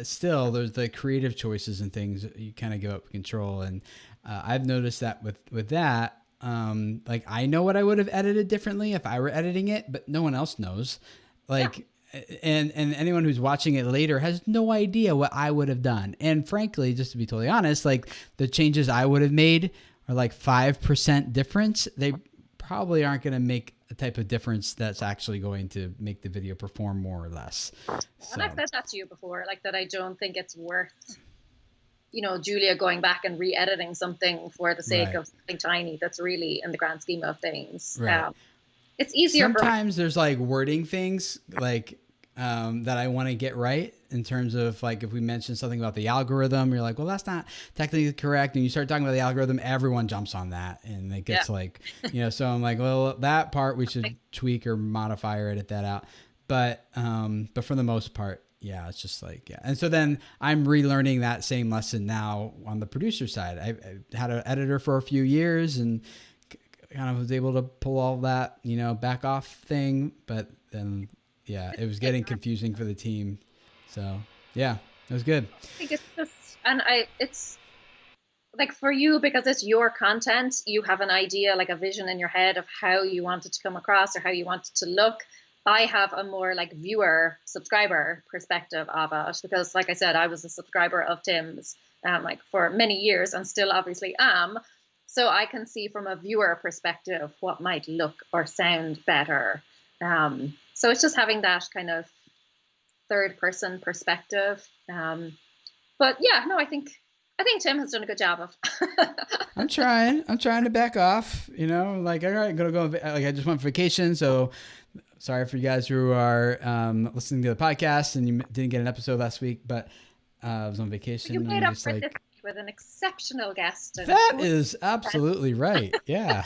still there's the creative choices and things that you kind of give up control. And I've noticed that with that, like I know what I would have edited differently if I were editing it, but no one else knows. Like, and anyone who's watching it later has no idea what I would have done. And frankly, just to be totally honest, like the changes I would have made are like 5% difference. They probably aren't going to make a type of difference that's actually going to make the video perform more or less. And I've said that to you before, like that I don't think it's worth, Julia going back and re-editing something for the sake of something tiny that's really in the grand scheme of things. It's easier. Sometimes there's like wording things like that I want to get right in terms of like if we mention something about the algorithm, you're like, well, that's not technically correct. And you start talking about the algorithm, everyone jumps on that. And it gets like, so I'm like, well, that part we should tweak or modify or edit that out. But for the most part, yeah, it's just like, And so then I'm relearning that same lesson now on the producer side. I had an editor for a few years and kind of was able to pull all that, back off thing. But then, it was getting confusing for the team. So yeah, it was good. I think it's just, and it's like for you, because it's your content, you have an idea, like a vision in your head of how you want it to come across or how you want it to look. I have a more like viewer subscriber perspective of it because like I said, I was a subscriber of Tim's like for many years and still obviously am. So I can see from a viewer perspective what might look or sound better. So it's just having that kind of third person perspective. But yeah, no, I think Tim has done a good job of. I'm trying to back off, like, all right, I'm going to go. Like I just went on vacation. So sorry for you guys who are listening to the podcast and you didn't get an episode last week, but I was on vacation. You made up for this week with an exceptional guest. That is absolutely right. Yeah.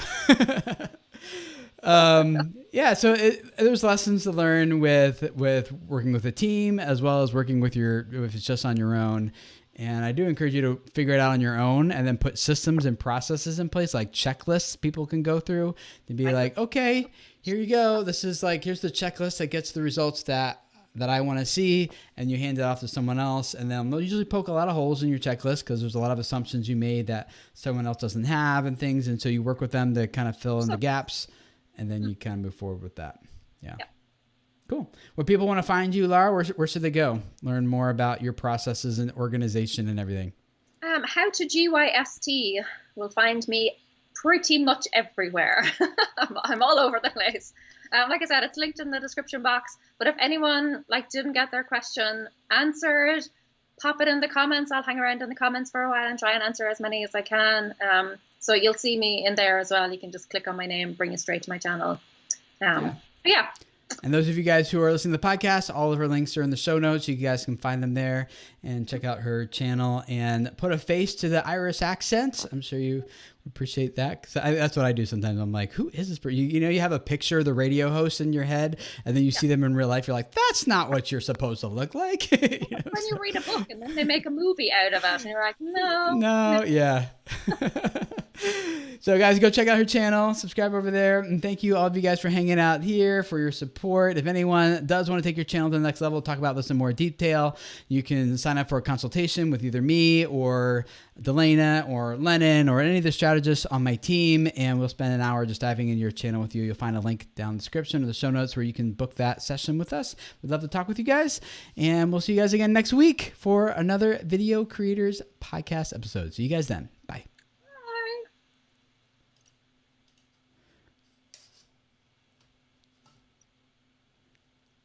So there's lessons to learn with working with a team as well as working with if it's just on your own. And I do encourage you to figure it out on your own and then put systems and processes in place, like checklists people can go through to be like, okay, here you go. This is like, here's the checklist that gets the results that I want to see. And you hand it off to someone else. And then they'll usually poke a lot of holes in your checklist because there's a lot of assumptions you made that someone else doesn't have and things. And so you work with them to kind of fill in the gaps. And then you kind of move forward with that. Yeah. Cool. When people want to find you, Lara, where should they go? Learn more about your processes and organization and everything. How to GYST will find me pretty much everywhere. I'm all over the place. Like I said, it's linked in the description box. But if anyone didn't get their question answered, pop it in the comments. I'll hang around in the comments for a while and try and answer as many as I can. So you'll see me in there as well. You can just click on my name, bring you straight to my channel. Yeah. And those of you guys who are listening to the podcast, all of her links are in the show notes. You guys can find them there and check out her channel and put a face to the Irish accent. I'm sure you appreciate that. Cause that's what I do sometimes. I'm like, who is this person? You have a picture of the radio host in your head and then you see them in real life. You're like, that's not what you're supposed to look like. When you read a book and then they make a movie out of it and you're like, no. Yeah. So guys, go check out her channel, subscribe over there. And thank you all of you guys for hanging out here, for your support. If anyone does want to take your channel to the next level, talk about this in more detail, you can sign up for a consultation with either me or Delana or Lennon or any of the strategists on my team. And we'll spend an hour just diving into your channel with you. You'll find a link down in the description or the show notes where you can book that session with us. We'd love to talk with you guys. And we'll see you guys again next week for another Video Creators Podcast episode. See you guys then. Bye.